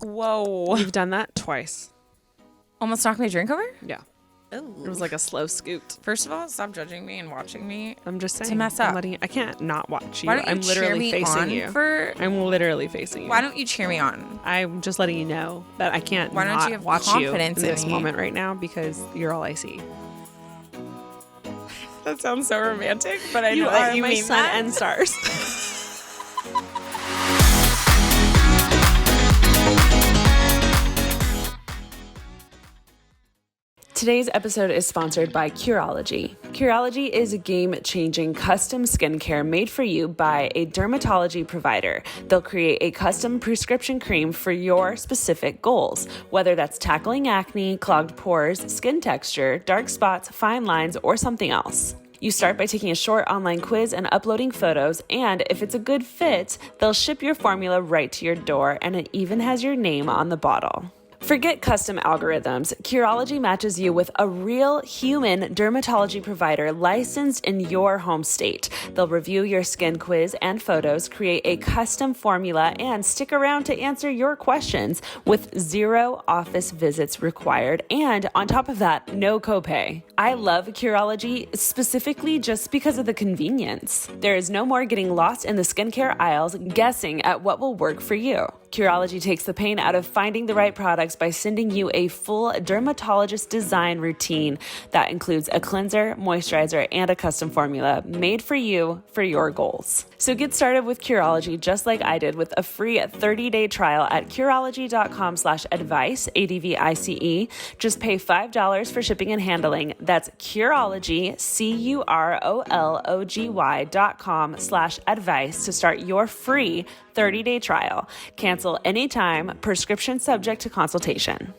Whoa. You've done that twice. Almost knocked my drink over? Yeah. Oh. It was like a slow scoot. First of all, stop judging me and watching me. I'm just saying. To mess up. I can't not watch you. Why don't you I'm cheer literally me facing on you. I'm literally facing you. Why don't you cheer me on? I'm just letting you know that I can't Why don't not you have watch you in confidence in this me? moment right now because you're all I see. That sounds so romantic, but I You know are you my mean sun that. and stars. Today's episode is sponsored by Curology. Curology is a game-changing custom skincare made for you by a dermatology provider. They'll create a custom prescription cream for your specific goals, whether that's tackling acne, clogged pores, skin texture, dark spots, fine lines, or something else. You start by taking a short online quiz and uploading photos, and if it's a good fit, they'll ship your formula right to your door, and it even has your name on the bottle. Forget custom algorithms. Curology matches you with a real human dermatology provider licensed in your home state. They'll review your skin quiz and photos, create a custom formula, and stick around to answer your questions with 0 office visits required. And on top of that, no copay. I love Curology specifically just because of the convenience. There is no more getting lost in the skincare aisles guessing at what will work for you. Curology takes the pain out of finding the right products by sending you a full dermatologist design routine that includes a cleanser, moisturizer, and a custom formula made for you for your goals. So get started with Curology just like I did with a free 30-day trial at Curology.com/advice, ADVICE. Just pay $5 for shipping and handling. That's Curology, CUROLOGY.com/advice to start your free 30-day trial. Cancel anytime. Prescription subject to consultation.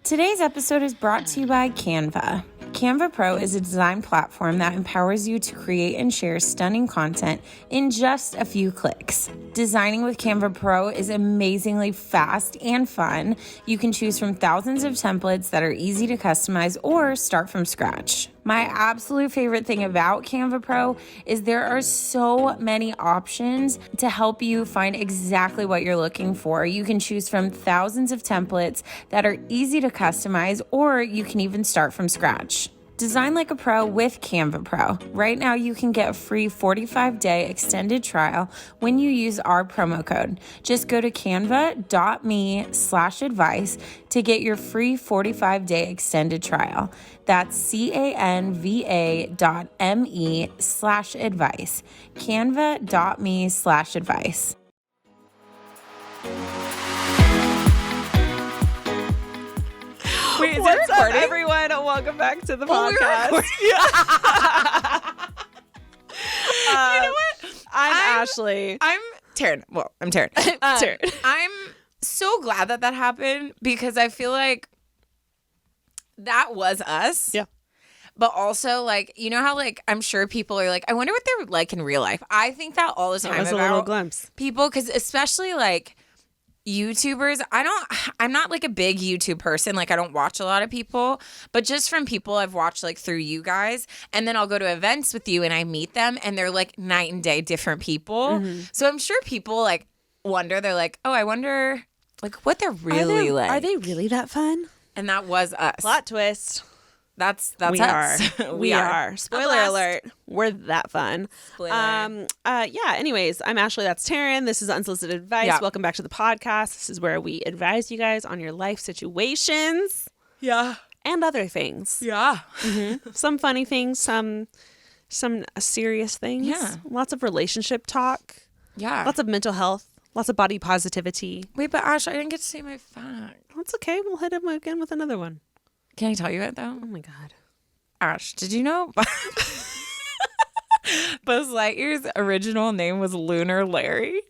Today's episode is brought to you by Canva. Canva Pro is a design platform that empowers you to create and share stunning content in just a few clicks. Designing with Canva Pro is amazingly fast and fun. You can choose from thousands of templates that are easy to customize or start from scratch. My absolute favorite thing about Canva Pro is there are so many options to help you find exactly what you're looking for. You can choose from thousands of templates that are easy to customize, or you can even start from scratch. Design like a pro with Canva Pro. Right now, you can get a free 45-day extended trial when you use our promo code. Just go to canva.me/advice to get your free 45-day extended trial. That's canva.me/advice. Canva.me/advice. Wait, What's up, everyone? Welcome back to the podcast. You know what? I'm Ashley. I'm Taryne. Well, I'm Taryne. Taryne. I'm so glad that happened because I feel like that was us. Yeah. But also, like, you know how, like, I'm sure people are like, I wonder what they're like in real life. I think that all the time That was a about little glimpse. people, because especially, like, YouTubers, I'm not like a big YouTube person. Like, I don't watch a lot of people, but just from people I've watched like through you guys, and then I'll go to events with you and I meet them and they're like night and day different people. Mm-hmm. So I'm sure people like wonder, they're like, oh, I wonder like what they're really like. Are they really that fun? And that was us. Plot twist. That's We us. are. We are. Spoiler I'm alert. We're that fun. Spoiler. Yeah, anyways, I'm Ashley. That's Taryne. This is Unsolicited Advice. Yeah. Welcome back to the podcast. This is where we advise you guys on your life situations. Yeah. And other things. Yeah. Mm-hmm. Some funny things, some serious things. Yeah. Lots of relationship talk. Yeah. Lots of mental health. Lots of body positivity. Wait, but Ash, I didn't get to say my fact. That's okay. We'll hit him again with another one. Can I tell you it though? Oh my God. Ash, did you know Buzz Lightyear's original name was Lunar Larry?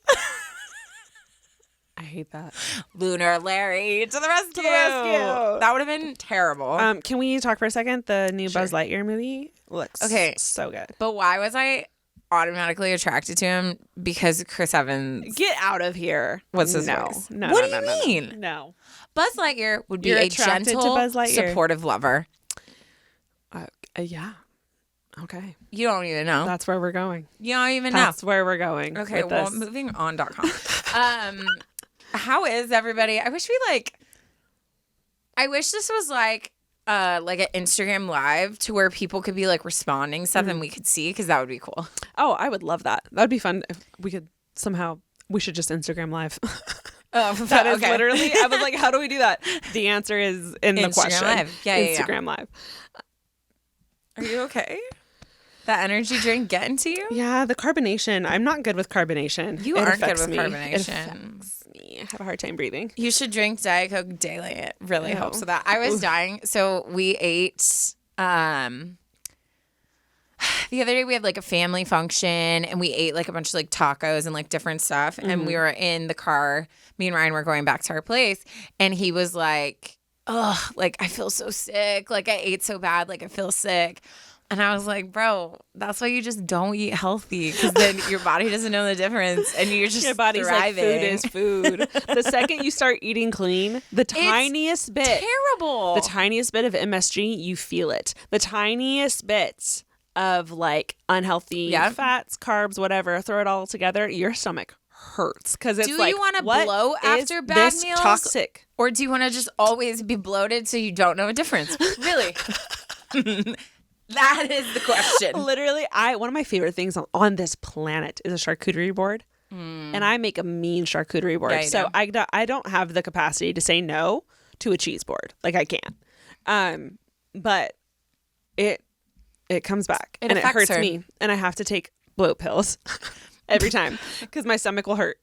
I hate that. Lunar Larry to the rescue. rescue. That would have been terrible. Can we talk for a second? The new Sure. Buzz Lightyear movie looks so good. But why was I automatically attracted to him? Because Chris Evans. Get out of here. What's his no. voice? No. What no, do no, you no, mean? No. Buzz Lightyear would be You're a attracted to gentle, Buzz Lightyear? supportive lover. Yeah. Okay. You don't even know. That's where we're going. You don't even That's where we're going. know. Okay, with well, this. moving on.com. How is everybody? I wish this was like an Instagram live to where people could be like responding stuff and we could see, because that would be cool. Oh, I would love that. That would be fun if we could somehow. We should just Instagram live. Oh, that is literally. I was like, how do we do that? The answer is in the Instagram question. Live. Yeah, Instagram Live. Are you okay? That energy drink getting to you? Yeah, the carbonation. I'm not good with carbonation. You aren't good with carbonation. It affects me. I have a hard time breathing. You should drink Diet Coke daily. It really helps with that. I was dying. So we ate the other day we had like a family function and we ate like a bunch of like tacos and like different stuff. And we were in the car. Me and Ryan were going back to our place and he was like, "Oh, like I feel so sick. Like I ate so bad. Like I feel sick." And I was like, bro, that's why you just don't eat healthy, because then your body doesn't know the difference and you're just your body's thriving. like, food is food. The second you start eating clean, the tiniest bit. Terrible. The tiniest bit of MSG, you feel it. The tiniest bit of like unhealthy fats, carbs, whatever, throw it all together, your stomach hurts. Because it's do like, you want to what blow after bad this meals? Toxic. Or do you want to just always be bloated so you don't know a difference? Really? That is the question. Literally, one of my favorite things on this planet is a charcuterie board. And I make a mean charcuterie board. So I don't have the capacity to say no to a cheese board. Like I can't. But it comes back and it hurts me. And I have to take bloat pills every time because my stomach will hurt.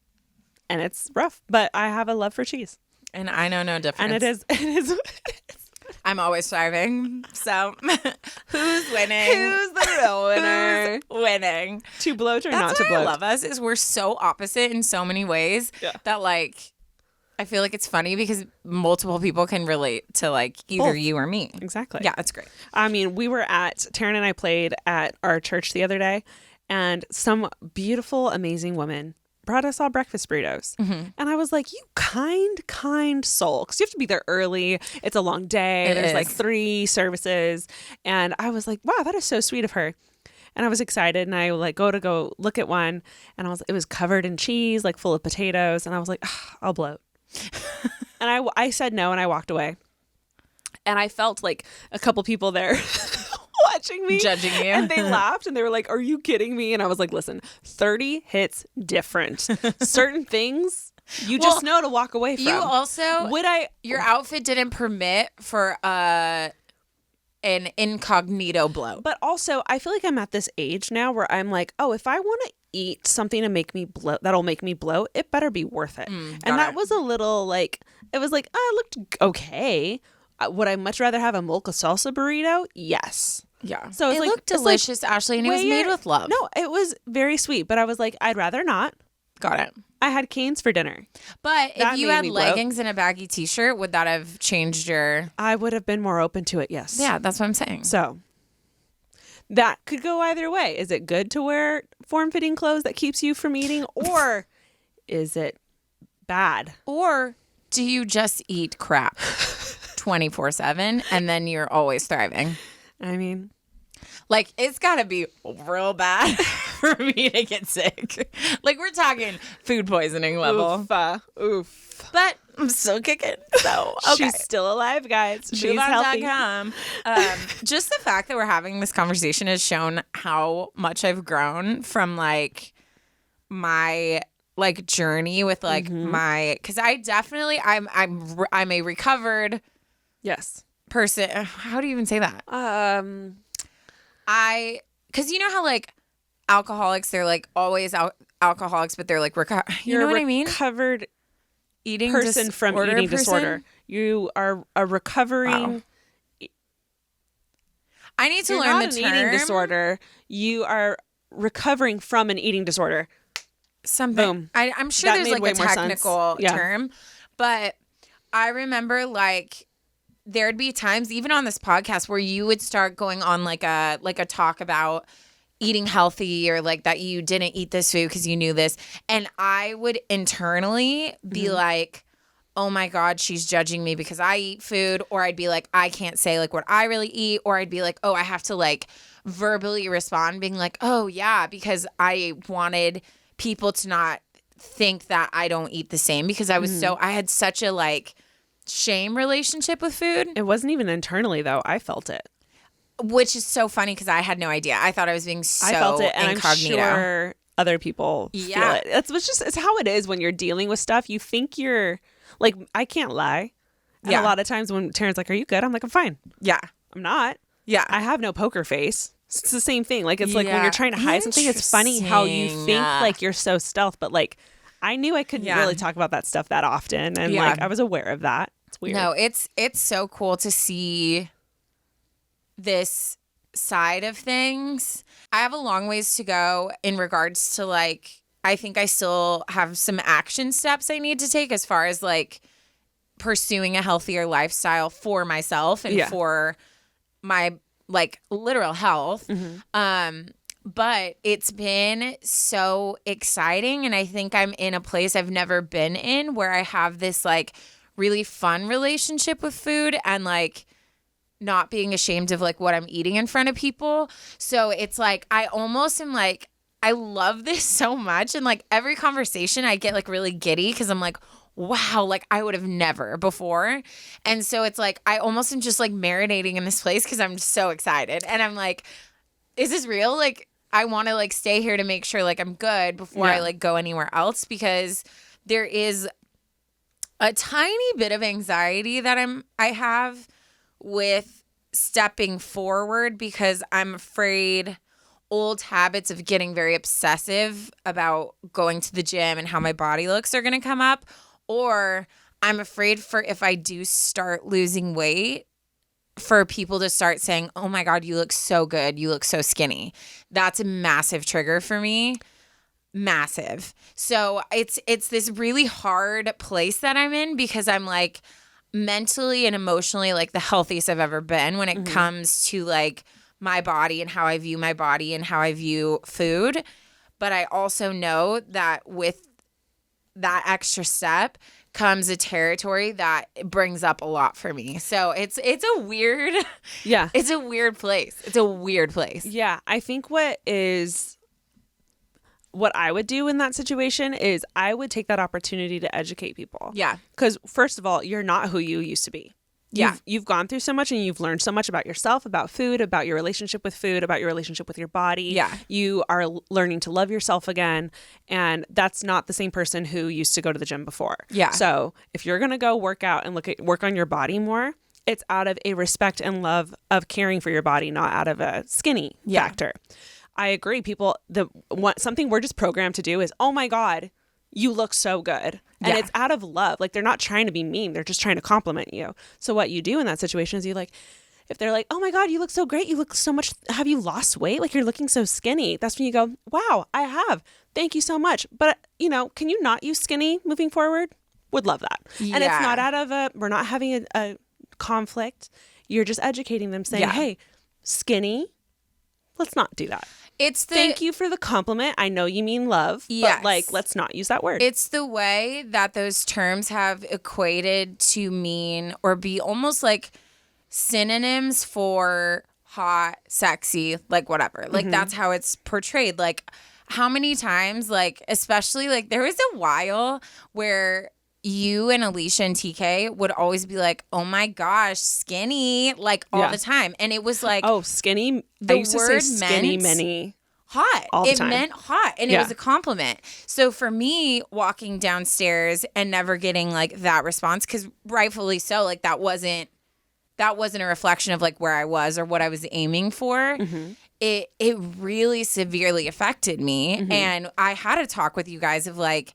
And it's rough. But I have a love for cheese. And I know no difference. And it is I'm always thriving. So who's winning? Who's the real winner? Who's winning? To bloat or That's not to why bloat? I love us is we're so opposite in so many ways that like I feel like it's funny because multiple people can relate to like either Both. you or me. Exactly. Yeah, it's great. I mean, Taryne and I played at our church the other day, and some beautiful, amazing woman brought us all breakfast burritos. And I was like, you kind soul. Because you have to be there early. It's a long day. There's like 3 services. And I was like, wow, that is so sweet of her. And I was excited. And I like go look at one. And it was covered in cheese, like full of potatoes. And I was like, I'll bloat. And I said no and I walked away. And I felt like a couple people there watching me, judging you, and they laughed and they were like, are you kidding me? And I was like, listen, 30 hits different. Certain things you just know to walk away from. You also your outfit didn't permit for an incognito blow. But also I feel like I'm at this age now where I'm like, oh, if I want to eat something to make me bloat, that'll make me bloat, it better be worth it. And that was a little like, it was like, it looked okay. Would I much rather have a mocha salsa burrito? Yes. Yeah. So it looked delicious, Ashley, and it was made with love. No, it was very sweet, but I was like, I'd rather not. Got it. I had canes for dinner. But if you had leggings and a baggy t-shirt, would that have changed your... I would have been more open to it, yes. Yeah, that's what I'm saying. So that could go either way. Is it good to wear form-fitting clothes that keeps you from eating, or is it bad? Or do you just eat crap 24/7 and then you're always thriving? I mean, like, it's got to be real bad for me to get sick. Like, we're talking food poisoning level. Oof. But I'm still kicking. So, okay. She's still alive, guys. She's healthy. Just the fact that we're having this conversation has shown how much I've grown from, like, my... like journey with like my, because I definitely I'm a recovered person. How do you even say that? Because you know how like alcoholics, they're like always alcoholics, but they're like you know what I mean? Recovered eating person from eating disorder. You are a recovering. Wow. I need to You're learn not the an term. eating disorder. You are recovering from an eating disorder. Something. Boom. I'm sure That there's made like a way more technical sense. term, but I remember like there'd be times even on this podcast where you would start going on like a talk about eating healthy or like that you didn't eat this food because you knew this, and I would internally be like, oh my God, she's judging me because I eat food, or I'd be like, I can't say like what I really eat, or I'd be like, oh, I have to like verbally respond being like, oh yeah, because I wanted people to not think that I don't eat the same because I was I had such a like shame relationship with food. It wasn't even internally though. I felt it. Which is so funny because I had no idea. I thought I was being so I felt it, and incognito. I'm sure other people feel it. It's how it is when you're dealing with stuff. You think you're like, I can't lie. And a lot of times when Taryne's like, "Are you good?" I'm like, "I'm fine." Yeah. I'm not. Yeah. I have no poker face. It's the same thing. Like, it's like when you're trying to hide something, it's funny how you think like you're so stealth, but like I knew I couldn't really talk about that stuff that often, and like I was aware of that. It's weird. No, it's so cool to see this side of things. I have a long ways to go in regards to like, I think I still have some action steps I need to take as far as like pursuing a healthier lifestyle for myself and for my like literal health. But it's been so exciting, and I think I'm in a place I've never been in where I have this like really fun relationship with food and like not being ashamed of like what I'm eating in front of people. So it's like I almost am like, I love this so much, and like every conversation I get like really giddy because I'm like, wow, like I would have never before. And so it's like I almost am just like marinating in this place because I'm so excited, and I'm like, is this real? Like I want to like stay here to make sure like I'm good before I like go anywhere else, because there is a tiny bit of anxiety that I have with stepping forward because I'm afraid old habits of getting very obsessive about going to the gym and how my body looks are going to come up, or I'm afraid for if I do start losing weight for people to start saying, "Oh my God, you look so good. You look so skinny." That's a massive trigger for me. Massive. So it's this really hard place that I'm in because I'm like mentally and emotionally like the healthiest I've ever been when it comes to like my body and how I view my body and how I view food. But I also know that with that extra step comes a territory that brings up a lot for me. So it's a weird, it's a weird place. It's a weird place. Yeah. I think what I would do in that situation is I would take that opportunity to educate people. Yeah. Because first of all, you're not who you used to be. You've gone through so much, and you've learned so much about yourself, about food, about your relationship with food, about your relationship with your body. Yeah. You are learning to love yourself again. And that's not the same person who used to go to the gym before. Yeah. So if you're going to go work out and work on your body more, it's out of a respect and love of caring for your body, not out of a skinny factor. I agree. People, something we're just programmed to do is, oh my God, you look so good. And it's out of love. Like, they're not trying to be mean. They're just trying to compliment you. So what you do in that situation is if they're like, oh my God, you look so great. You look so much. Have you lost weight? Like, you're looking so skinny. That's when you go, wow, I have. Thank you so much. But, can you not use skinny moving forward? Would love that. Yeah. And it's not out of we're not having a conflict. You're just educating them saying, hey, skinny, let's not do that. Thank you for the compliment. I know you mean love, but let's not use that word. It's the way that those terms have equated to mean or be almost like synonyms for hot, sexy, like whatever. Like that's how it's portrayed. Like how many times, like especially like there was a while where you and Alicia and TK would always be like, oh my gosh, skinny, like all the time. And it was like, oh, skinny. The I used to say skinny many. Hot. All the time. Meant hot. And it was a compliment. So for me, walking downstairs and never getting like that response, because rightfully so, like that wasn't a reflection of like where I was or what I was aiming for. It really severely affected me. And I had a talk with you guys of like,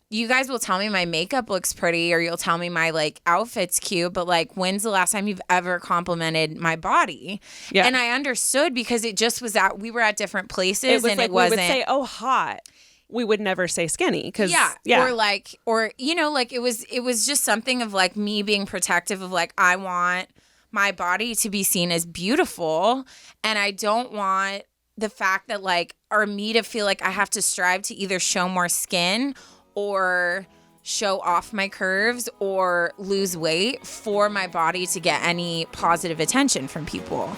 you guys will tell me my makeup looks pretty or you'll tell me my like outfit's cute, but like when's the last time you've ever complimented my body? Yeah. And I understood because it just was we were at different places and like it wasn't. We would say, oh, hot. We would never say skinny because or it was just something of like me being protective of like, I want my body to be seen as beautiful, and I don't want the fact that like, or me to feel like I have to strive to either show more skin or show off my curves or lose weight for my body to get any positive attention from people.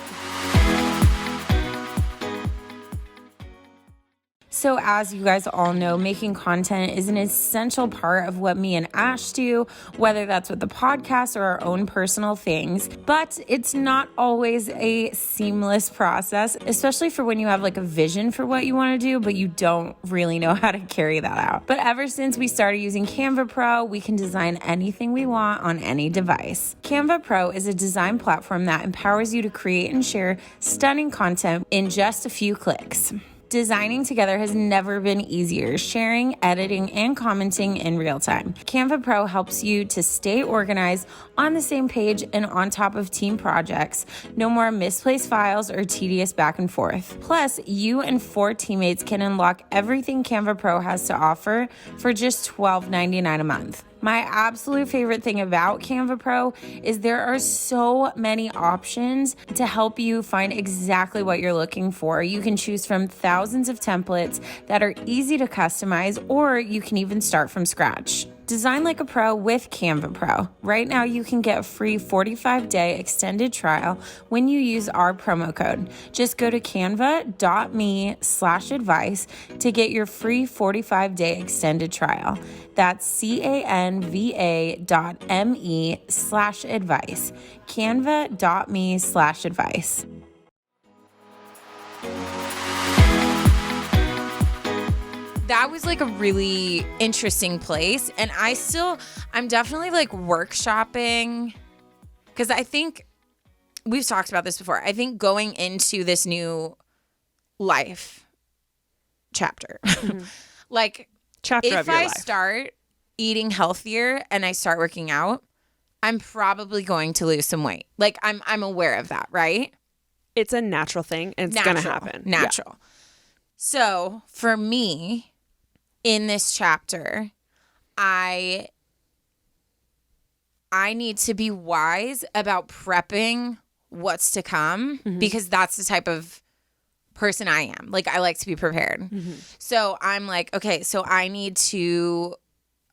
So as you guys all know, making content is an essential part of what me and Ash do, whether that's with the podcast or our own personal things. But it's not always a seamless process, especially for when you have like a vision for what you want to do, but you don't really know how to carry that out. But ever since we started using Canva Pro, we can design anything we want on any device. Canva Pro is a design platform that empowers you to create and share stunning content in just a few clicks. Designing together has never been easier, sharing, editing, and commenting in real time. Canva Pro helps you to stay organized, on the same page, and on top of team projects. No more misplaced files or tedious back and forth. Plus, you and 4 teammates can unlock everything Canva Pro has to offer for just $12.99 a month. My absolute favorite thing about Canva Pro is there are so many options to help you find exactly what you're looking for. You can choose from thousands of templates that are easy to customize, or you can even start from scratch. Design like a pro with Canva Pro. Right now, you can get a free 45-day extended trial when you use our promo code. Just go to canva.me/advice to get your free 45-day extended trial. That's canva.me/advice. Canva.me/advice. That was like a really interesting place. And I'm definitely like workshopping, because I think we've talked about this before. I think going into this new life chapter, like Chapter of your life. If I start eating healthier and I start working out, I'm probably going to lose some weight. Like I'm aware of that, right? It's a natural thing, and it's going to happen. Natural. Yeah. So for me, in this chapter, I need to be wise about prepping what's to come, because that's the type of person I am. Like, I like to be prepared. So I'm like, okay, so I need to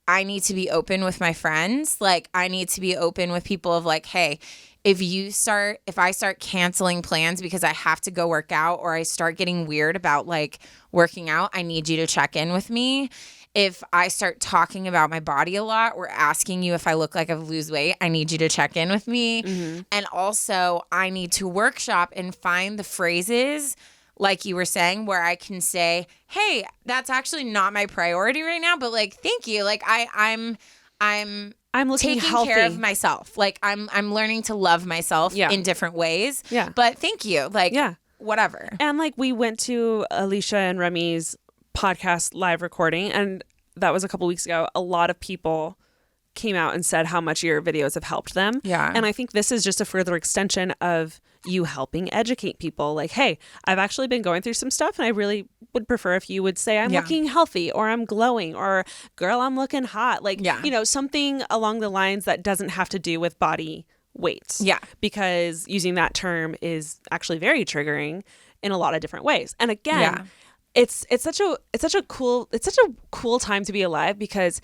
be open with my friends. Like, I need to be open with people of like, hey, if I start canceling plans because I have to go work out, or I start getting weird about like working out, I need you to check in with me. If I start talking about my body a lot or asking you if I look like I've lose weight, I need you to check in with me. And also, I need to workshop and find the phrases, like you were saying, where I can say, hey, that's actually not my priority right now, but like, thank you. Like I'm looking taking healthy. care of myself. Like I'm learning to love myself in different ways. Yeah. But thank you. Like, whatever. And like, we went to Alicia and Remy's podcast live recording, and that was a couple weeks ago. A lot of people came out and said how much your videos have helped them. Yeah. And I think this is just a further extension of you helping educate people. Like, hey, I've actually been going through some stuff, and I really would prefer if you would say I'm looking healthy, or I'm glowing, or girl, I'm looking hot. Like, something along the lines that doesn't have to do with body weight. Yeah. Because using that term is actually very triggering in a lot of different ways. And again, it's such a cool time to be alive, because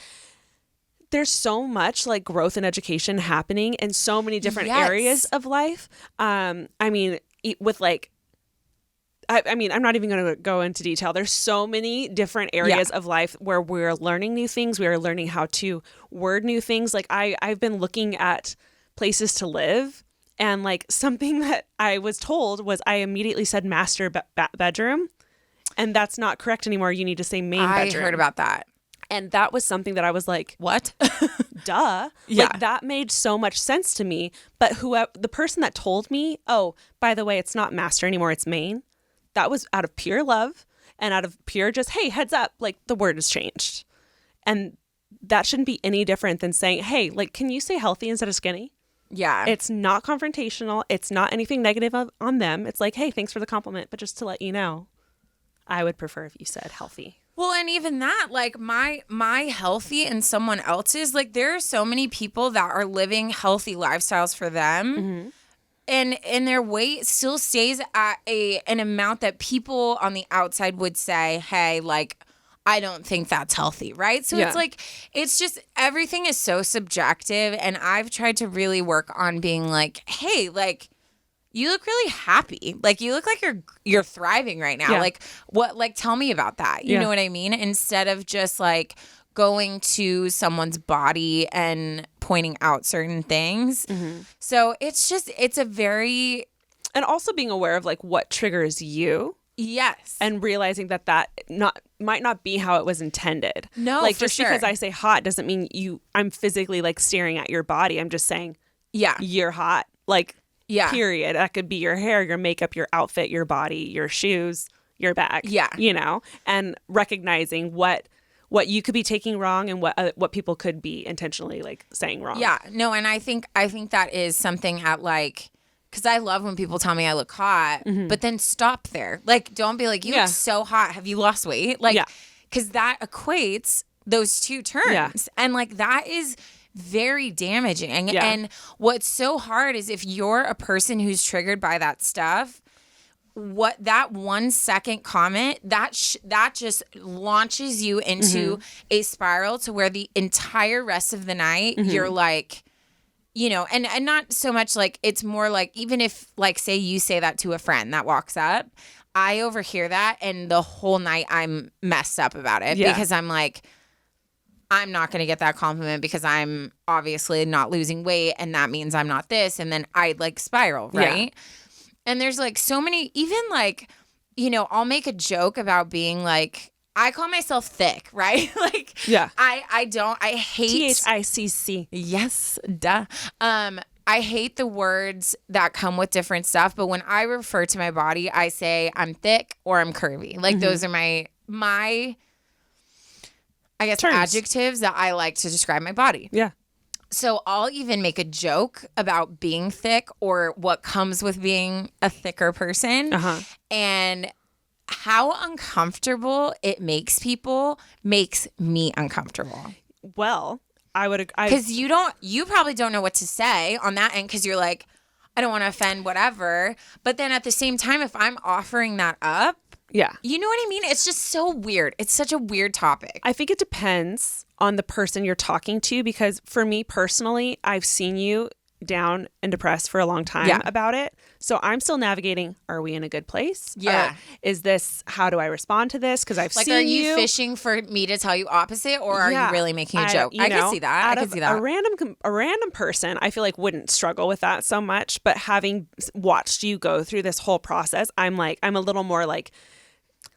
there's so much like growth and education happening in so many different areas of life. I'm not even going to go into detail. There's so many different areas of life where we're learning new things. We are learning how to word new things. Like I've been looking at places to live, and like something that I was told was I immediately said master bedroom. And that's not correct anymore. You need to say main bedroom. I heard about that. And that was something that I was like, what? Duh. Yeah. Like, that made so much sense to me. But the person that told me, oh, by the way, it's not master anymore, it's main, that was out of pure love and out of pure just, hey, heads up, like the word has changed. And that shouldn't be any different than saying, hey, like, can you say healthy instead of skinny? Yeah. It's not confrontational. It's not anything negative on them. It's like, hey, thanks for the compliment. But just to let you know, I would prefer if you said healthy. Well, and even that, like my healthy and someone else's, like there are so many people that are living healthy lifestyles for them. And their weight still stays at an amount that people on the outside would say, hey, like, I don't think that's healthy, right? So it's like, it's just, everything is so subjective. And I've tried to really work on being like, hey, like, you look really happy. Like, you look like you're thriving right now. Yeah. Like, tell me about that. You know what I mean? Instead of just like going to someone's body and pointing out certain things. So it's a very... And also being aware of like what triggers you. Yes. And realizing that might not be how it was intended. No, like for just sure. because I say hot doesn't mean I'm physically like staring at your body. I'm just saying, you're hot. Like, period. That could be your hair, your makeup, your outfit, your body, your shoes, your bag. Yeah. You know, and recognizing what you could be taking wrong and what people could be intentionally like saying wrong. Yeah. No, and I think that is something at like, because I love when people tell me I look hot, but then stop there. Like, don't be like, you look so hot. Have you lost weight? Like, because that equates those two terms. Yeah. And like, that is very damaging. Yeah. And what's so hard is if you're a person who's triggered by that stuff, what that 1 second comment that just launches you into a spiral to where the entire rest of the night you're like, you know, and not so much like, it's more like, even if like, say you say that to a friend that walks up, I overhear that and the whole night I'm messed up about it because I'm like, I'm not going to get that compliment because I'm obviously not losing weight and that means I'm not this. And then I like spiral, right? Yeah. And there's like so many, even like, you know, I'll make a joke about being like, I call myself thick, right? Like, I hate THICC. Yes, duh. I hate the words that come with different stuff, but when I refer to my body, I say I'm thick or I'm curvy. Like those are my I guess terms. Adjectives that I like to describe my body. Yeah. So I'll even make a joke about being thick or what comes with being a thicker person. And how uncomfortable it makes people makes me uncomfortable. Well, because you probably don't know what to say on that end because you're like, I don't want to offend whatever. But then at the same time, if I'm offering that up, you know what I mean? It's just so weird. It's such a weird topic. I think it depends on the person you're talking to, because for me personally, I've seen you down and depressed for a long time about it. So I'm still navigating, are we in a good place? Yeah. Is this, how do I respond to this? Because I've like, seen are you fishing for me to tell you opposite, or are you really making a joke? I can see that. I can see that. A random person, I feel like wouldn't struggle with that so much, but having watched you go through this whole process, I'm a little more like,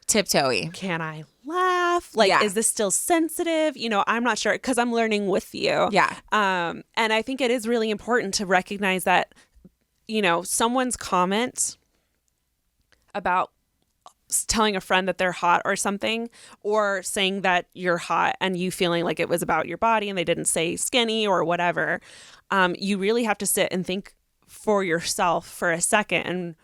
tiptoey. Can I laugh? Like, is this still sensitive? You know, I'm not sure because I'm learning with you. Yeah. And I think it is really important to recognize that, you know, someone's comment about telling a friend that they're hot or something, or saying that you're hot and you feeling like it was about your body and they didn't say skinny or whatever. You really have to sit and think for yourself for a second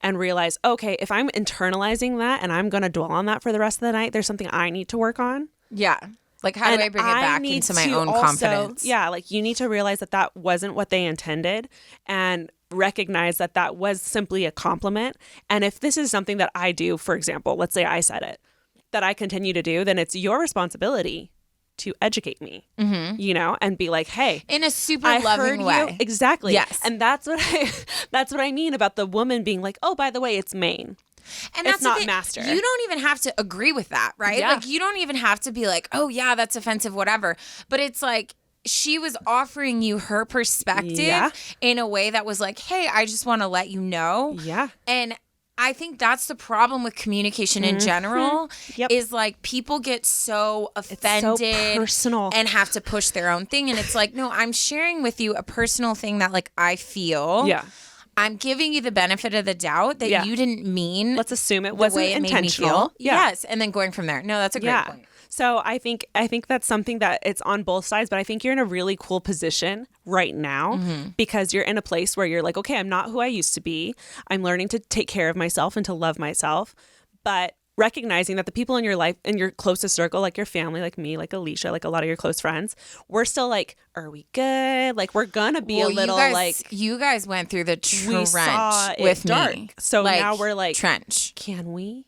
and realize, okay, if I'm internalizing that and I'm going to dwell on that for the rest of the night, there's something I need to work on. Yeah. Like, how do I bring it back into my own confidence? Yeah. Like, you need to realize that that wasn't what they intended and recognize that that was simply a compliment. And if this is something that I do, for example, let's say I said it, that I continue to do, then it's your responsibility to educate me, you know, and be like, hey, in a super loving way. Exactly. Yes. And that's what I mean about the woman being like, oh, by the way, it's Maine. And it's that's not master. You don't even have to agree with that, right? Yeah. Like, you don't even have to be like, oh yeah, that's offensive, whatever. But it's like, she was offering you her perspective in a way that was like, hey, I just want to let you know. Yeah. And I think that's the problem with communication in general, is like, people get so offended, it's so personal, and have to push their own thing. And it's like, no, I'm sharing with you a personal thing that like I feel. Yeah. I'm giving you the benefit of the doubt that you didn't mean. Let's assume it wasn't intentional. Made me feel. Yes. And then going from there. No, that's a great point. So I think that's something that it's on both sides, but I think you're in a really cool position right now because you're in a place where you're like, okay, I'm not who I used to be. I'm learning to take care of myself and to love myself, but recognizing that the people in your life, in your closest circle, like your family, like me, like Alicia, like a lot of your close friends, we're still like, are we good? Like, we're gonna be a little you guys went through the trench with dark. Me. So like, now we're like, trench. Can we?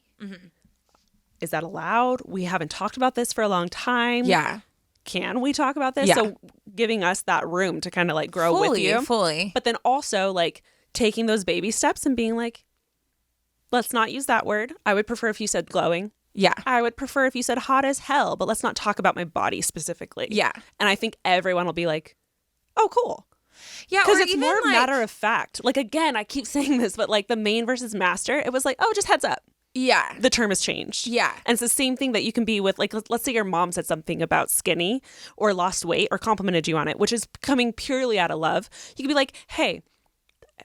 Is that allowed? We haven't talked about this for a long time. Yeah. Can we talk about this? Yeah. So giving us that room to kind of like grow with you. Fully. But then also like taking those baby steps and being like, let's not use that word. I would prefer if you said glowing. Yeah. I would prefer if you said hot as hell, but let's not talk about my body specifically. Yeah. And I think everyone will be like, oh, cool. Yeah. Because it's more matter of fact. Like, again, I keep saying this, but like the main versus master, it was like, oh, just heads up. Yeah. The term has changed. Yeah. And it's the same thing that you can be with, like, let's say your mom said something about skinny or lost weight or complimented you on it, which is coming purely out of love. You can be like, hey,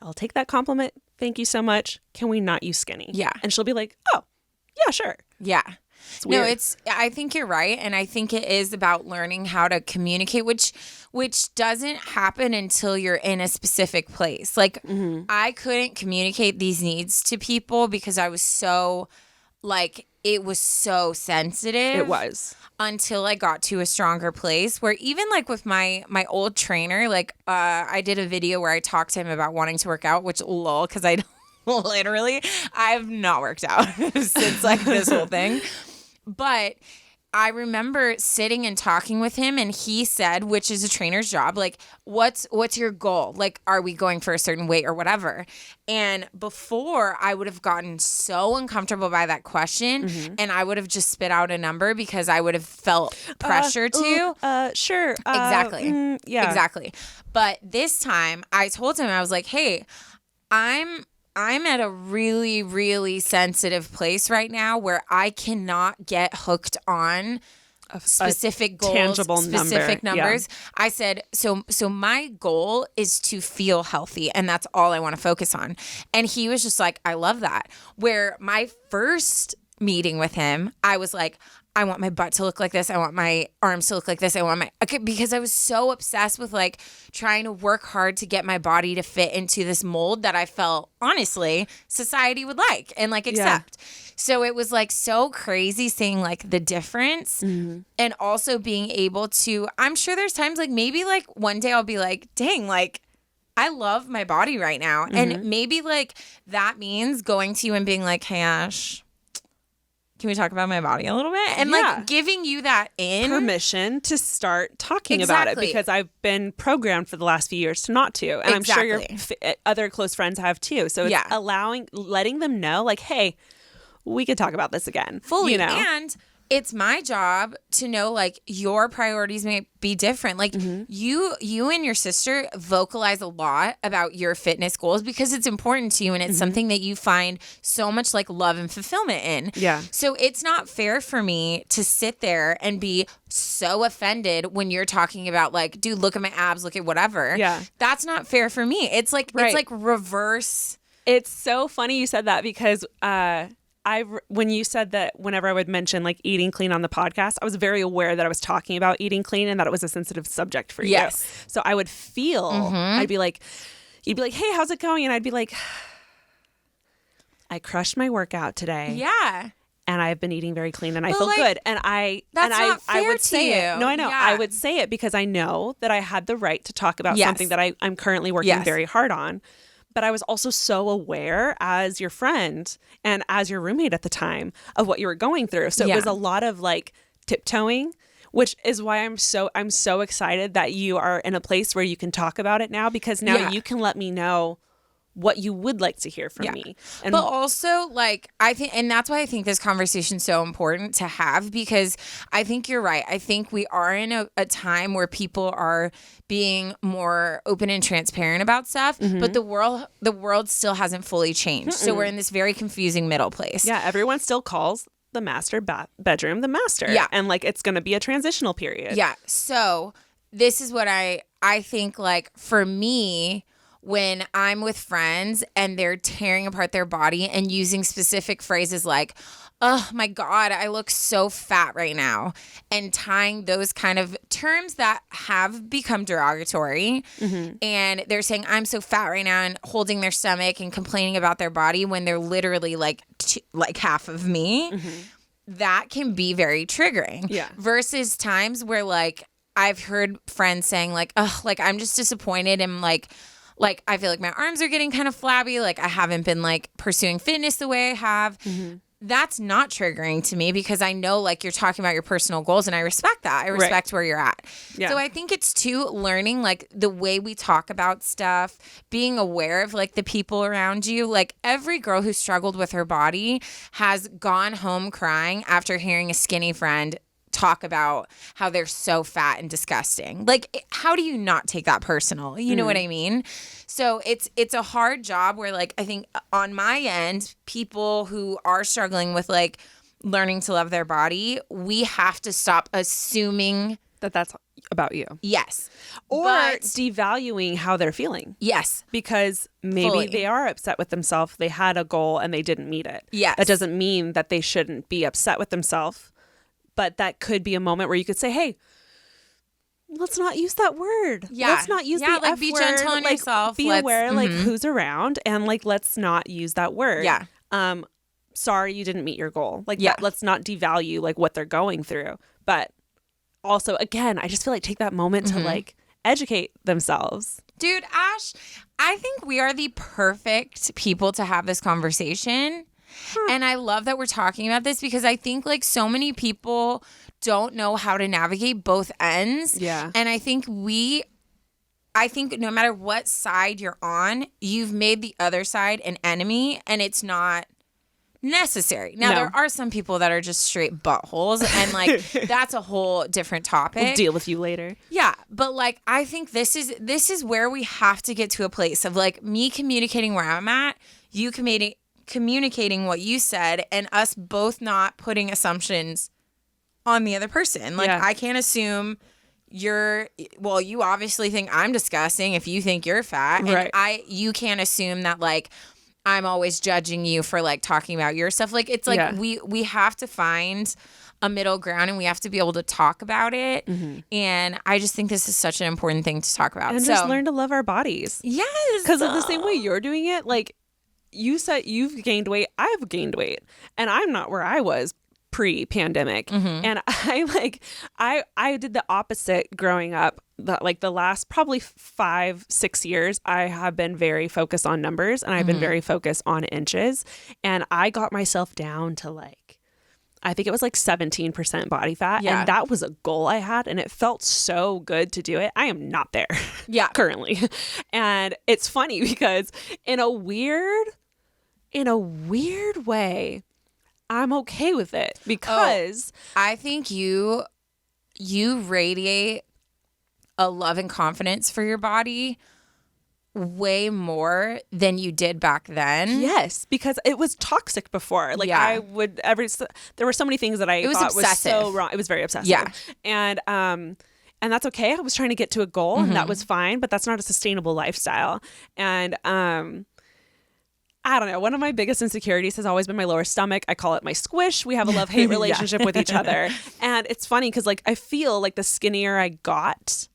I'll take that compliment. Thank you so much. Can we not use skinny? Yeah. And she'll be like, oh, yeah, sure. Yeah. It's weird. No, I think you're right. And I think it is about learning how to communicate, which doesn't happen until you're in a specific place. Like I couldn't communicate these needs to people because I was so like, it was so sensitive. It was. Until I got to a stronger place where even like with my old trainer, like I did a video where I talked to him about wanting to work out, which lol, because I literally, I've not worked out since like this whole thing. But I remember sitting and talking with him and he said, which is a trainer's job, like, what's your goal? Like, are we going for a certain weight or whatever? And before I would have gotten so uncomfortable by that question and I would have just spit out a number because I would have felt pressure to. Sure. Exactly. Yeah. Exactly. But this time I told him, I was like, hey, I'm at a really, really sensitive place right now where I cannot get hooked on specific goals, tangible specific number. numbers. Yeah. I said, so my goal is to feel healthy and that's all I want to focus on. And he was just like, I love that. Where my first meeting with him, I was like, I want my butt to look like this. I want my arms to look like this. Because I was so obsessed with like trying to work hard to get my body to fit into this mold that I felt honestly society would like and like accept. Yeah. So it was like so crazy seeing like the difference and also being able to, I'm sure there's times like maybe like one day I'll be like, dang, like I love my body right now. And maybe like that means going to you and being like, hey Ash, can we talk about my body a little bit? And like giving you that permission to start talking about it because I've been programmed for the last few years to not to. And I'm sure your other close friends have too. So it's letting them know like, hey, we could talk about this again. Fully. You know? And it's my job to know like your priorities may be different. Like you and your sister vocalize a lot about your fitness goals because it's important to you and it's something that you find so much like love and fulfillment in. Yeah. So it's not fair for me to sit there and be so offended when you're talking about like, dude, look at my abs, look at whatever. Yeah. That's not fair for me. It's like it's like reverse. It's so funny you said that because when you said that whenever I would mention like eating clean on the podcast, I was very aware that I was talking about eating clean and that it was a sensitive subject for you. Yes. So I would feel, I'd be like, you'd be like, hey, how's it going? And I'd be like, I crushed my workout today. Yeah. And I've been eating very clean and I feel good. And I would say it. No, I know. Yeah. I would say it because I know that I had the right to talk about something that I'm currently working very hard on. But I was also so aware as your friend and as your roommate at the time of what you were going through. So it was a lot of like tiptoeing, which is why I'm so excited that you are in a place where you can talk about it now because now you can let me know what you would like to hear from me. And but also like I think, and that's why I think this conversation is so important to have because I think you're right. I think we are in a time where people are being more open and transparent about stuff, but the world still hasn't fully changed. So we're in this very confusing middle place. Yeah. Everyone still calls the master bedroom the master. Yeah. And like, it's going to be a transitional period. Yeah. So this is what I think like for me, when I'm with friends and they're tearing apart their body and using specific phrases like, oh my God, I look so fat right now, and tying those kind of terms that have become derogatory, and they're saying, I'm so fat right now, and holding their stomach and complaining about their body when they're literally like half of me, that can be very triggering. Yeah. Versus times where like I've heard friends saying like, oh, like I'm just disappointed and like I feel like my arms are getting kind of flabby. Like I haven't been like pursuing fitness the way I have. that's not triggering to me because I know like you're talking about your personal goals and I respect that. I respect where you're at. Yeah. So I think it's too learning like the way we talk about stuff, being aware of like the people around you. Like every girl who struggled with her body has gone home crying after hearing a skinny friend talk about how they're so fat and disgusting. Like, how do you not take that personal? You know what I mean? So it's a hard job where like, I think on my end, people who are struggling with like learning to love their body, we have to stop assuming that that's about you. Yes. Or devaluing how they're feeling. Yes. Because maybe they are upset with themselves. They had a goal and they didn't meet it. Yes. That doesn't mean that they shouldn't be upset with themselves. But that could be a moment where you could say, hey, let's not use that word. Yeah. Let's not use the like F be word. gentle on yourself. Be aware like who's around and like let's not use that word. Yeah. Sorry you didn't meet your goal. Like let's not devalue like what they're going through. But also again, I just feel like take that moment to like educate themselves. Dude, Ash, I think we are the perfect people to have this conversation. And I love that we're talking about this because I think like so many people don't know how to navigate both ends. Yeah. And I think no matter what side you're on, you've made the other side an enemy and it's not necessary. Now, there are some people that are just straight buttholes and like that's a whole different topic. We'll deal with you later. Yeah. But like, I think this is where we have to get to a place of like me communicating where I'm at, you communicating what you said and us both not putting assumptions on the other person. Like I can't assume you obviously think I'm disgusting if you think you're fat. Right. And you can't assume that like I'm always judging you for like talking about your stuff. Like it's like we have to find a middle ground and we have to be able to talk about it. And I just think this is such an important thing to talk about. And just learn to love our bodies. Yes. Because of the same way you're doing it, like you said you've gained weight, I've gained weight, and I'm not where I was pre-pandemic. And I did the opposite growing up. The last probably 5-6 years, I have been very focused on numbers and I've been very focused on inches. And I got myself down to like, I think it was like 17% body fat. Yeah. And that was a goal I had. And it felt so good to do it. I am not there currently. And it's funny because in a weird way, I'm okay with it because I think you radiate a love and confidence for your body way more than you did back then. Yes, because it was toxic before. Like there were so many things that I thought was so wrong. It was very obsessive. Yeah. And that's okay. I was trying to get to a goal and that was fine, but that's not a sustainable lifestyle. And I don't know. One of my biggest insecurities has always been my lower stomach. I call it my squish. We have a love-hate relationship with each other. And it's funny because like I feel like the skinnier I got,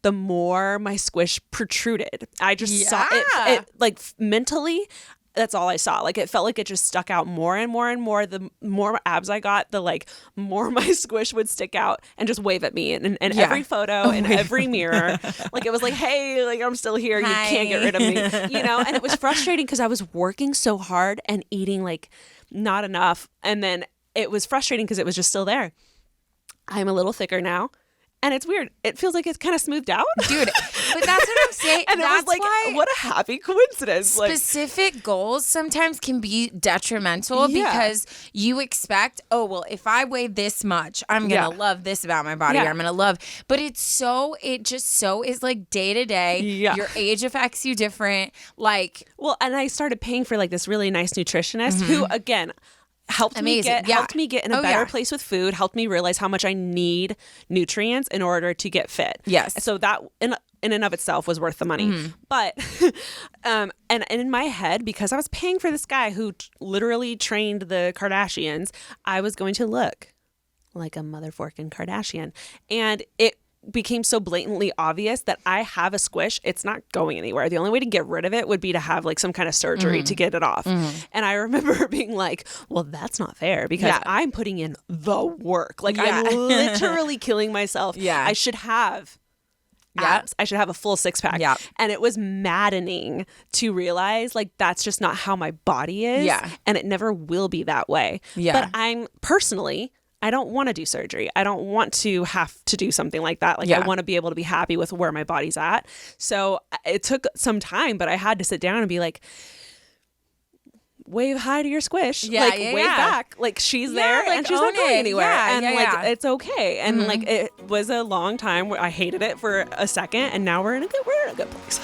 the more my squish protruded. I just saw it like mentally, that's all I saw. Like it felt like it just stuck out more and more and more. The more abs I got, the like more my squish would stick out and just wave at me. And every photo and every mirror, like it was like, hey, like I'm still here. Hi. You can't get rid of me, you know? And it was frustrating because I was working so hard and eating like not enough. And then it was frustrating because it was just still there. I'm a little thicker now. And it's weird. It feels like it's kind of smoothed out. Dude, but that's what I'm saying. And that's it was like, why what a happy coincidence. Specific goals sometimes can be detrimental because you expect, if I weigh this much, I'm going to love this about my body. Or I'm going to love. But it just is like day to day. Your age affects you different. Like, well, and I started paying for like this really nice nutritionist who, again, helped me get in a better place with food, helped me realize how much I need nutrients in order to get fit. Yes. So that in and of itself was worth the money. But and in my head, because I was paying for this guy who literally trained the Kardashians, I was going to look like a motherforking Kardashian. And it became so blatantly obvious that I have a squish. It's not going anywhere. The only way to get rid of it would be to have like some kind of surgery to get it off. And I remember being like, well, that's not fair because I'm putting in the work. Like I'm literally killing myself. I should have abs. I should have a full six pack. Yep. And it was maddening to realize like that's just not how my body is. Yeah. And it never will be that way. Yeah. But I don't want to do surgery. I don't want to have to do something like that. Like I want to be able to be happy with where my body's at. So it took some time, but I had to sit down and be like, wave hi to your squish. Wave back. Like she's there and she's not going anywhere. It's okay. And like it was a long time where I hated it for a second, and now we're in a good place.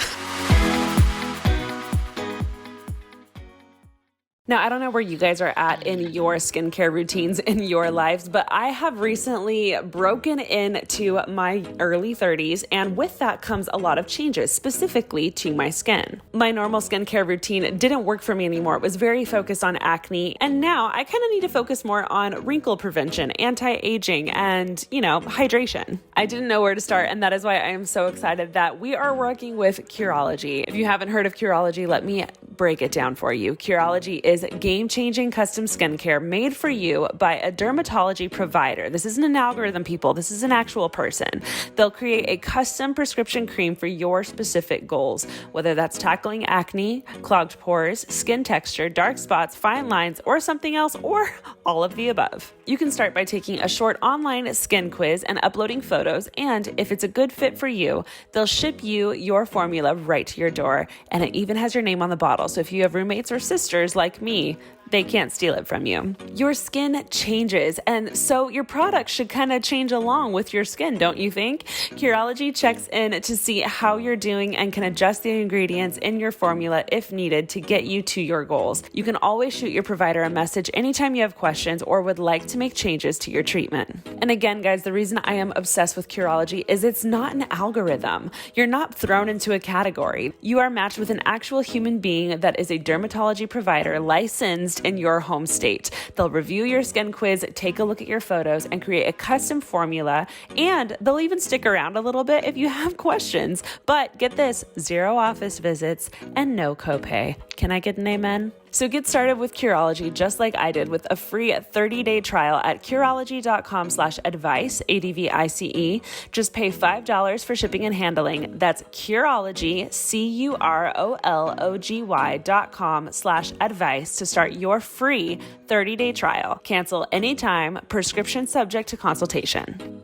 Now, I don't know where you guys are at in your skincare routines in your lives, but I have recently broken into my early 30s, and with that comes a lot of changes, specifically to my skin. My normal skincare routine didn't work for me anymore. It was very focused on acne, and now I kind of need to focus more on wrinkle prevention, anti-aging, and, hydration. I didn't know where to start, and that is why I am so excited that we are working with Curology. If you haven't heard of Curology, let me break it down for you. Curology is game-changing custom skincare made for you by a dermatology provider. This isn't an algorithm, people. This is an actual person. They'll create a custom prescription cream for your specific goals, whether that's tackling acne, clogged pores, skin texture, dark spots, fine lines, or something else, or all of the above. You can start by taking a short online skin quiz and uploading photos, and if it's a good fit for you, they'll ship you your formula right to your door, and it even has your name on the bottle. So if you have roommates or sisters like me, they can't steal it from you. Your skin changes, and so your products should kind of change along with your skin, don't you think? Curology checks in to see how you're doing and can adjust the ingredients in your formula if needed to get you to your goals. You can always shoot your provider a message anytime you have questions or would like to make changes to your treatment. And again, guys, the reason I am obsessed with Curology is it's not an algorithm. You're not thrown into a category. You are matched with an actual human being that is a dermatology provider licensed in your home state. They'll review your skin quiz, take a look at your photos, and create a custom formula, and they'll even stick around a little bit if you have questions. But get this, 0 office visits and no copay. Can I get an amen? So get started with Curology just like I did with a free 30-day trial at Curology.com/advice, ADVICE. Just pay $5 for shipping and handling. That's Curology, CUROLOGY.com/advice to start your free 30-day trial. Cancel anytime, prescription subject to consultation.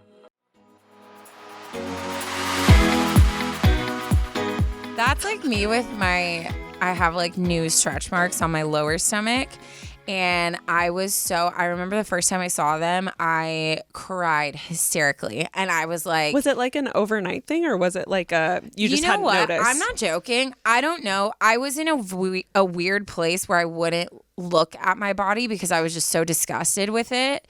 That's like me with I have like new stretch marks on my lower stomach. And I remember the first time I saw them, I cried hysterically. And I was like... Was it like an overnight thing, or was it like you just hadn't noticed? I'm not joking. I don't know. I was in a weird place where I wouldn't look at my body because I was just so disgusted with it.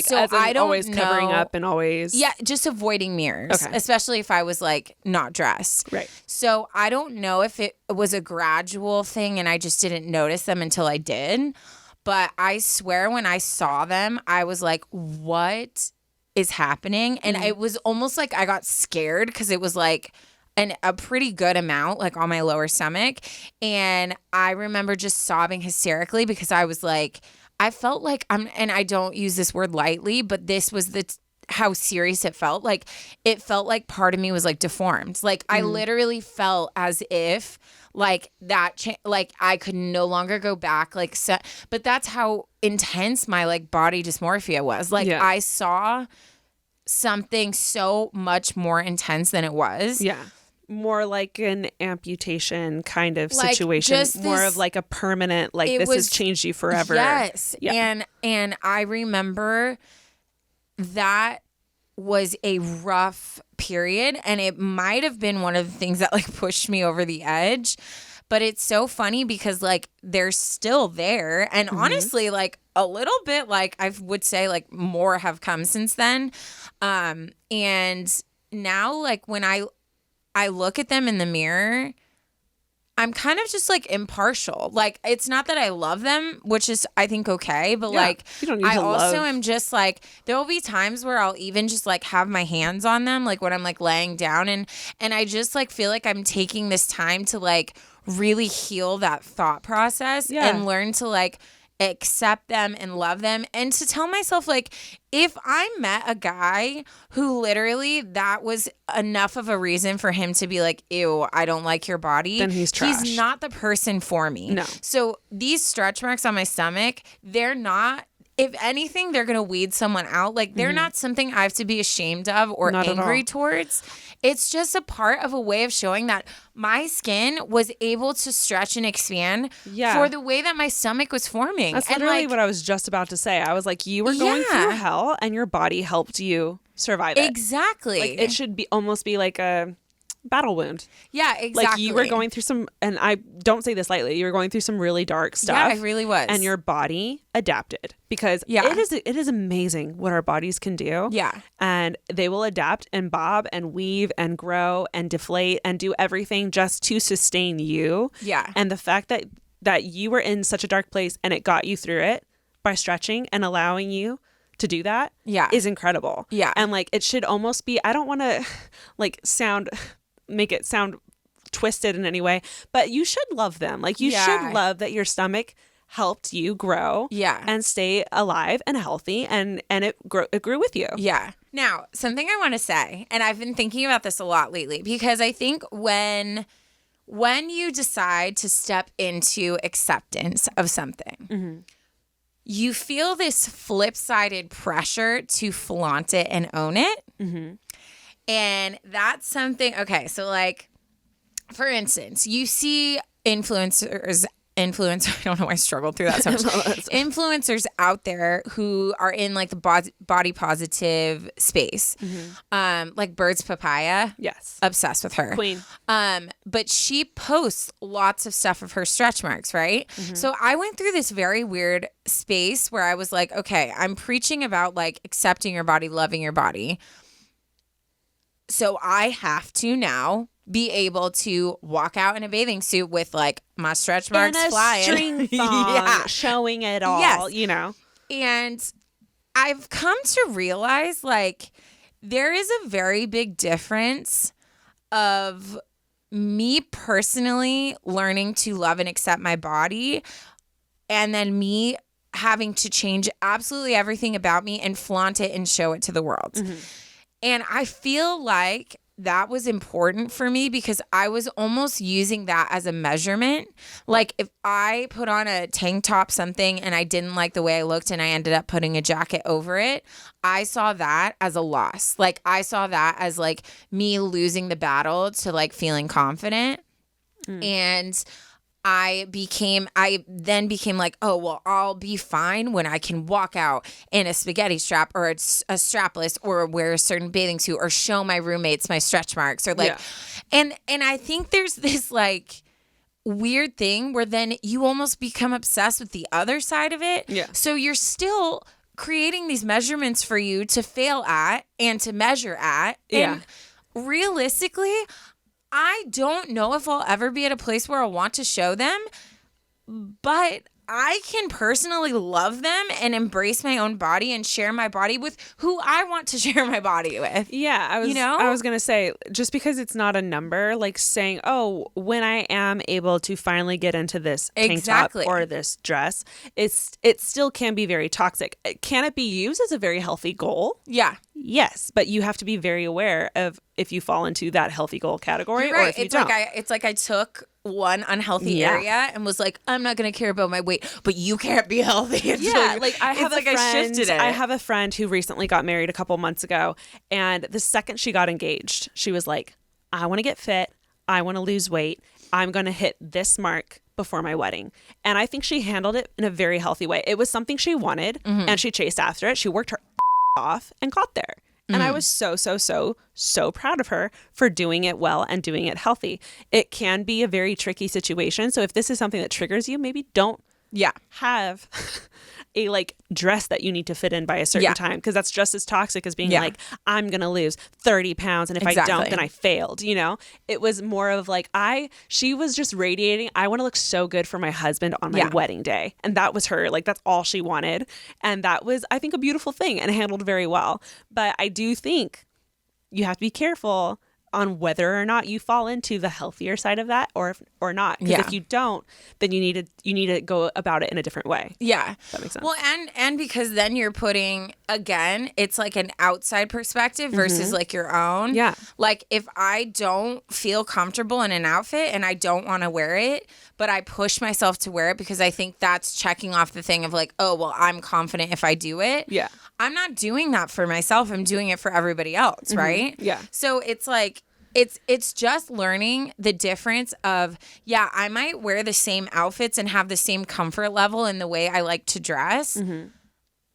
So as in I don't always covering up and always... Yeah, just avoiding mirrors, especially if I was like not dressed. Right. So I don't know if it was a gradual thing and I just didn't notice them until I did. But I swear when I saw them, I was like, what is happening? And it was almost like I got scared because it was like a pretty good amount like on my lower stomach. And I remember just sobbing hysterically because I was like... I felt like and I don't use this word lightly, but this was how serious it felt. Like it felt like part of me was like deformed. Like I literally felt as if like that, like I could no longer go back. Like, but that's how intense my like body dysmorphia was. Like I saw something so much more intense than it was. Yeah. More like an amputation kind of like situation, more of like a permanent, like this has changed you forever. Yes. Yeah. And I remember that was a rough period, and it might have been one of the things that like pushed me over the edge. But it's so funny because like they're still there, and honestly like a little bit like I would say like more have come since then. And now like when I look at them in the mirror, I'm kind of just like impartial. Like it's not that I love them, which is I think okay, but like I also am just like there will be times where I'll even just like have my hands on them, like when I'm like laying down, and I just like feel like I'm taking this time to like really heal that thought process and learn to like accept them and love them, and to tell myself, like, if I met a guy who literally that was enough of a reason for him to be like, ew, I don't like your body, then he's trash. He's not the person for me. No. So these stretch marks on my stomach, they're not, if anything, they're going to weed someone out. Like, they're not something I have to be ashamed of or Not at angry all. towards. It's just a part of a way of showing that my skin was able to stretch and expand for the way that my stomach was forming. That's and literally what I was just about to say. I was like, you were going through hell and your body helped you survive it. Exactly. Like, it should be almost be like a battle wound. Yeah, exactly. Like, you were going through some, and I don't say this lightly, you were going through some really dark stuff. Yeah, I really was. And your body adapted because it is amazing what our bodies can do. Yeah. And they will adapt and bob and weave and grow and deflate and do everything just to sustain you. Yeah. And the fact that you were in such a dark place and it got you through it by stretching and allowing you to do that is incredible. Yeah. And like, it should almost be, I don't want to like make it sound twisted in any way, but you should love them. Like, you should love that your stomach helped you grow and stay alive and healthy, and it grew with you. Yeah. Now, something I want to say, and I've been thinking about this a lot lately, because I think when you decide to step into acceptance of something, you feel this flip-sided pressure to flaunt it and own it. And that's something, okay, so like, for instance, you see influencers, I don't know why I struggled through that so much. Influencers out there who are in like the body positive space. Like Bird's Papaya. Yes. Obsessed with her. Queen. But she posts lots of stuff of her stretch marks, right? So I went through this very weird space where I was like, okay, I'm preaching about like accepting your body, loving your body. So I have to now be able to walk out in a bathing suit with like my stretch marks and a flying, string thong showing it all, you know. And I've come to realize like there is a very big difference of me personally learning to love and accept my body, and then me having to change absolutely everything about me and flaunt it and show it to the world. And I feel like that was important for me because I was almost using that as a measurement. Like, if I put on a tank top something and I didn't like the way I looked and I ended up putting a jacket over it, I saw that as a loss. Like, I saw that as like me losing the battle to like feeling confident. And I then became like, oh, well, I'll be fine when I can walk out in a spaghetti strap or a strapless or wear a certain bathing suit or show my roommates my stretch marks or like, and I think there's this like weird thing where then you almost become obsessed with the other side of it. Yeah. So you're still creating these measurements for you to fail at and to measure at. And realistically, I don't know if I'll ever be at a place where I want to show them, but I can personally love them and embrace my own body and share my body with who I want to share my body with. Yeah, I was going to say, just because it's not a number, like saying, oh, when I am able to finally get into this tank top or this dress, it still can be very toxic. Can it be used as a very healthy goal? Yeah. Yes, but you have to be very aware of if you fall into that healthy goal category or if you don't. It's like I took one unhealthy area and was like, I'm not going to care about my weight, but you can't be healthy. Like I have a friend who recently got married a couple months ago, and the second she got engaged, she was like, I want to get fit. I want to lose weight. I'm going to hit this mark before my wedding. And I think she handled it in a very healthy way. It was something she wanted and she chased after it. She worked her off and got there. And I was so proud of her for doing it well and doing it healthy. It can be a very tricky situation. So if this is something that triggers you, maybe don't have a like dress that you need to fit in by a certain time, because that's just as toxic as being like, I'm going to lose 30 pounds. And if I don't, then I failed. You know, it was more of like, she was just radiating. I want to look so good for my husband on my wedding day. And that was her, like, that's all she wanted. And that was, I think, a beautiful thing and handled very well. But I do think you have to be careful on whether or not you fall into the healthier side of that or not. Because if you don't, then you need to go about it in a different way. Yeah. That makes sense. Well, and because then you're putting, again, it's like an outside perspective versus like your own. Yeah. Like if I don't feel comfortable in an outfit and I don't want to wear it, but I push myself to wear it because I think that's checking off the thing of like, oh, well, I'm confident if I do it. Yeah. I'm not doing that for myself. I'm doing it for everybody else, right? Yeah. So it's like, it's just learning the difference of, yeah, I might wear the same outfits and have the same comfort level in the way I like to dress,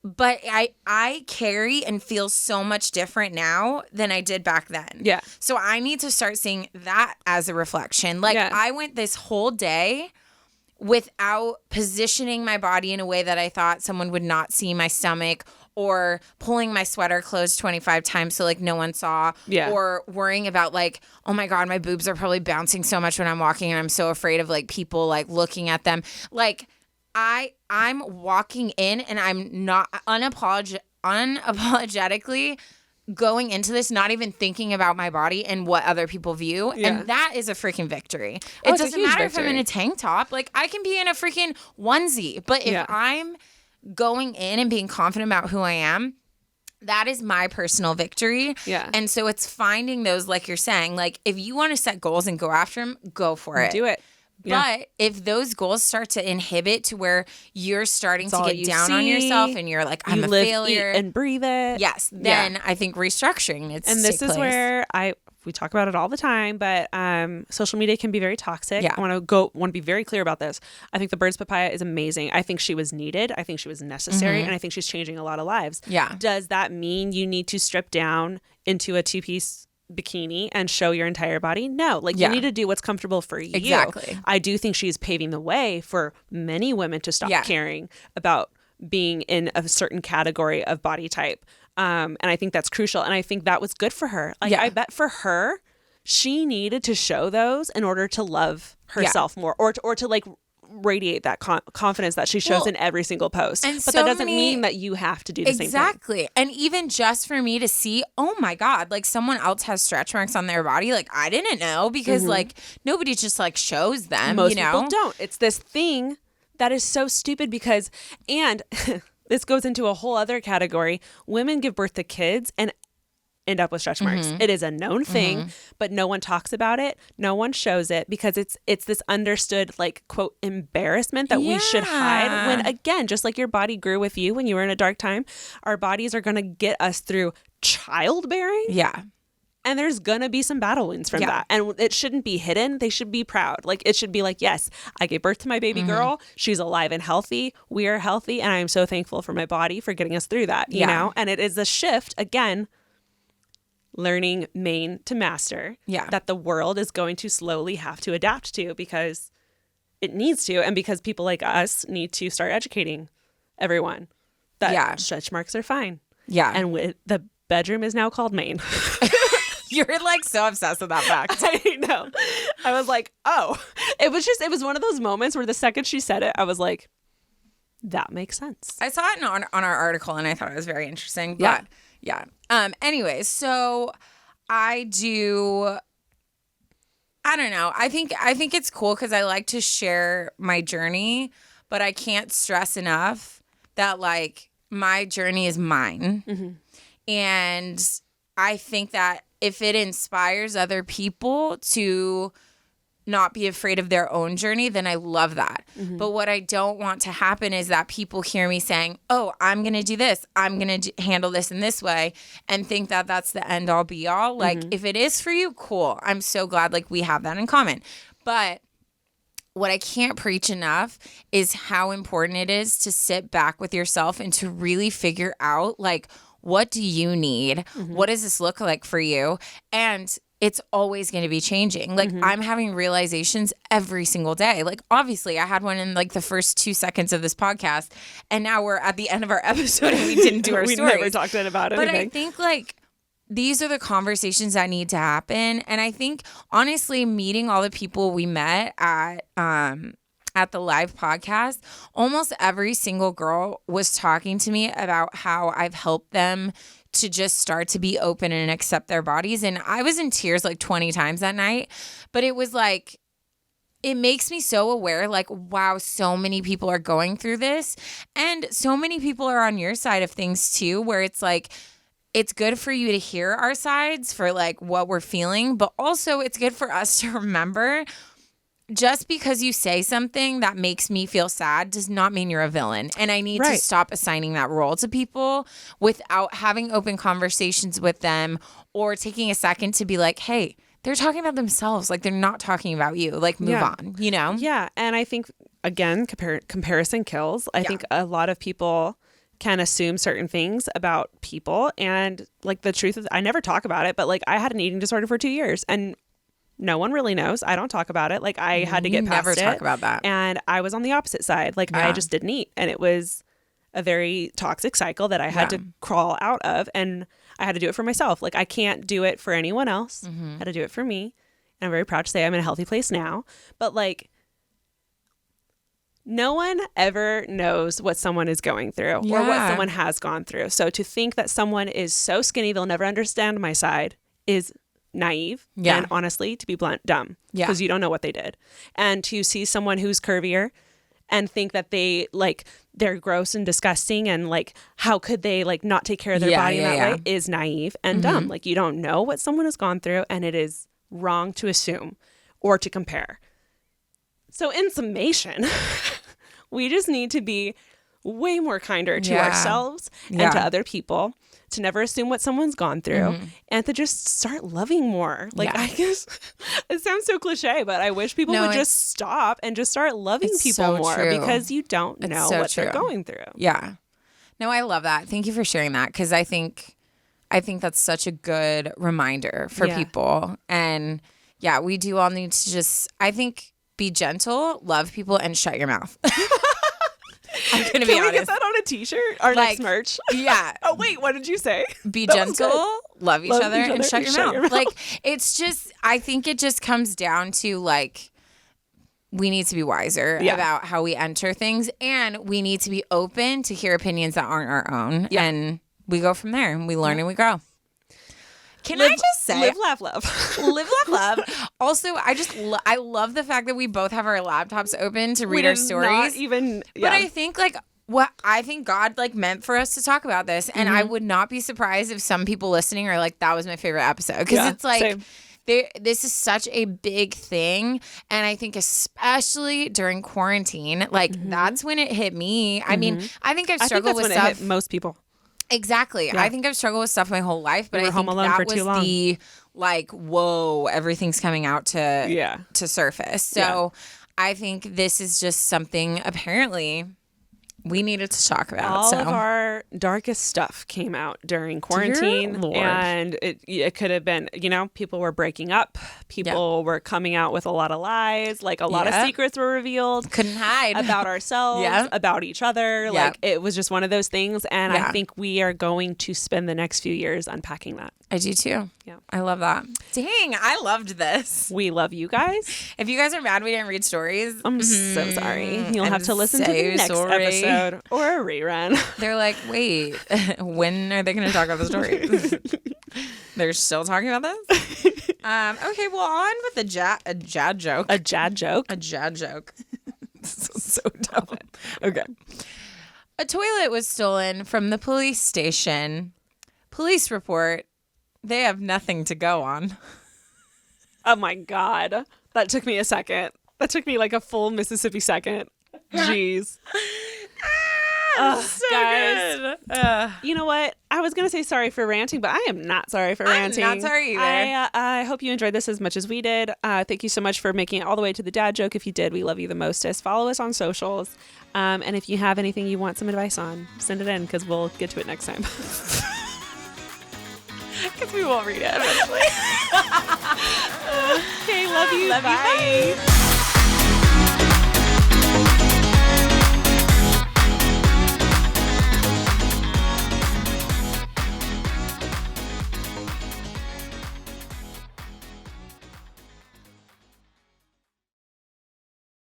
but I carry and feel so much different now than I did back then. Yeah. So I need to start seeing that as a reflection. Like I went this whole day without positioning my body in a way that I thought someone would not see my stomach, or pulling my sweater closed 25 times so like no one saw, or worrying about like, oh my God, my boobs are probably bouncing so much when I'm walking and I'm so afraid of like people like looking at them. Like I'm walking in and I'm not unapologetically going into this, not even thinking about my body and what other people view. And that is a freaking victory. It doesn't matter if I'm in a tank top. Like I can be in a freaking onesie, but if I'm going in and being confident about who I am, that is my personal victory. Yeah. And so it's finding those, like you're saying, like if you want to set goals and go after them, go for it. Do it. But if those goals start to inhibit to where you're starting to get down on yourself and you're like, I'm a failure, eat, and breathe it. Yes. Then I think restructuring needs to take place. And this is where we talk about it all the time, but social media can be very toxic. Yeah. I want to be very clear about this. I think the Birds Papaya is amazing. I think she was needed. I think she was necessary. And I think she's changing a lot of lives. Yeah. Does that mean you need to strip down into a 2-piece bikini and show your entire body? No. Like you need to do what's comfortable for you. Exactly. I do think she's paving the way for many women to stop caring about being in a certain category of body type. And I think that's crucial. And I think that was good for her. Like I bet for her, she needed to show those in order to love herself more, or to like radiate that confidence that she shows in every single post. But that doesn't mean that you have to do the same thing. Exactly. And even just for me to see, oh my God, like someone else has stretch marks on their body. Like I didn't know, because like nobody just like shows them. Most people don't. It's this thing that is so stupid because, and this goes into a whole other category. Women give birth to kids and end up with stretch marks. It is a known thing, but no one talks about it. No one shows it because it's this understood like quote embarrassment that we should hide, when again, just like your body grew with you when you were in a dark time, our bodies are going to get us through childbearing. Yeah. And there's going to be some battle wounds from that. And it shouldn't be hidden. They should be proud. Like it should be like, yes, I gave birth to my baby girl. She's alive and healthy. We are healthy. And I am so thankful for my body for getting us through that, you know? And it is a shift, again, learning main to master, that the world is going to slowly have to adapt to, because it needs to, and because people like us need to start educating everyone that stretch marks are fine. Yeah. And the bedroom is now called Maine. You're like so obsessed with that fact. I know. I was like, oh, it was one of those moments where the second she said it, I was like, that makes sense. I saw it on our article and I thought it was very interesting. But anyways, so I don't know. I think it's cool because I like to share my journey, but I can't stress enough that like my journey is mine. And I think that if it inspires other people to not be afraid of their own journey, then I love that. But what I don't want to happen is that people hear me saying, oh, I'm going to do this. I'm going to handle this in this way, and think that that's the end all be all. Like if it is for you, cool. I'm so glad like we have that in common. But what I can't preach enough is how important it is to sit back with yourself and to really figure out like, what do you need? What does this look like for you? And it's always going to be changing. Like I'm having realizations every single day. Like obviously I had one in like the first 2 seconds of this podcast, and now we're at the end of our episode and we didn't do our we stories. We never talked about anything. But I think like these are the conversations that need to happen. And I think honestly, meeting all the people we met at the live podcast, almost every single girl was talking to me about how I've helped them to just start to be open and accept their bodies. And I was in tears like 20 times that night, but it was like, it makes me so aware, like, wow, so many people are going through this. And so many people are on your side of things too, where it's like, it's good for you to hear our sides for like what we're feeling, but also it's good for us to remember just because you say something that makes me feel sad does not mean you're a villain. And I need to stop assigning that role to people without having open conversations with them or taking a second to be like, hey, they're talking about themselves. Like, they're not talking about you. Like, move on, you know? Yeah. And I think, again, comparison kills. I think a lot of people can assume certain things about people. And, like, the truth is, I never talk about it, but, like, I had an eating disorder for 2 years. And no one really knows. I don't talk about it. Like, I had to get past it. Never talk about that. And I was on the opposite side. Like, I just didn't eat. And it was a very toxic cycle that I had to crawl out of. And I had to do it for myself. Like, I can't do it for anyone else. I had to do it for me. And I'm very proud to say I'm in a healthy place now. But, like, no one ever knows what someone is going through or what someone has gone through. So to think that someone is so skinny they'll never understand my side is naive and, honestly, to be blunt, dumb. Because you don't know what they did. And to see someone who's curvier and think that they're gross and disgusting and, like, how could they, like, not take care of their body in that way is naive and dumb. Like, you don't know what someone has gone through, and it is wrong to assume or to compare. So in summation, we just need to be way more kinder to ourselves and to other people, to never assume what someone's gone through, and to just start loving more. Like, I guess it sounds so cliche, but I wish people would just stop and just start loving people more because you don't know what they're going through. Yeah. No, I love that. Thank you for sharing that, because I think that's such a good reminder for people. And we do all need to just, I think, be gentle, love people, and shut your mouth. I'm going to be honest. Can we get that on a t-shirt? Our next merch? Yeah. Oh, wait, what did you say? Be gentle, love each other, and shut your mouth. Like, it's just, I think it just comes down to, like, we need to be wiser about how we enter things, and we need to be open to hear opinions that aren't our own. Yeah. And we go from there, and we learn and we grow. Can I just say, live, laugh, love. Live, laugh, love. Also, I love the fact that we both have our laptops open to read our stories. But I think, like, what I think God, like, meant for us to talk about this, and I would not be surprised if some people listening are like, that was my favorite episode, because it's like, this is such a big thing, and I think especially during quarantine, like, that's when it hit me. I mean, I think I've struggled with stuff. It hit most people. Exactly. Yeah. I think I've struggled with stuff my whole life, but I think that was the, like, whoa, everything's coming out to surface. So I think this is just something apparently we needed to talk about. All of our darkest stuff came out during quarantine, and it could have been, you know, people were breaking up, people were coming out with a lot of lies, like a lot of secrets were revealed, couldn't hide about ourselves, about each other. Like, it was just one of those things, and I think we are going to spend the next few years unpacking that. I do too. Yeah, I love that. Dang, I loved this. We love you guys. If you guys are mad we didn't read stories, I'm so sorry. You'll have to listen to the next episode or a rerun. They're like, wait, when are they going to talk about the stories? They're still talking about this? Okay, well, on with a jad joke. A jad joke? A jad joke. This is so dumb. Okay. A toilet was stolen from the police station. Police report, they have nothing to go on. Oh my God. That took me a second. That took me like a full Mississippi second. Jeez. So guys, good. You know what? I was going to say sorry for ranting, but I am not sorry for ranting. I'm not sorry either. I hope you enjoyed this as much as we did. Thank you so much for making it all the way to the dad joke. If you did, we love you the mostest. Follow us on socials. And if you have anything you want some advice on, send it in, because we'll get to it next time. Because we won't read it eventually. Okay, love you. Love bye. You, bye.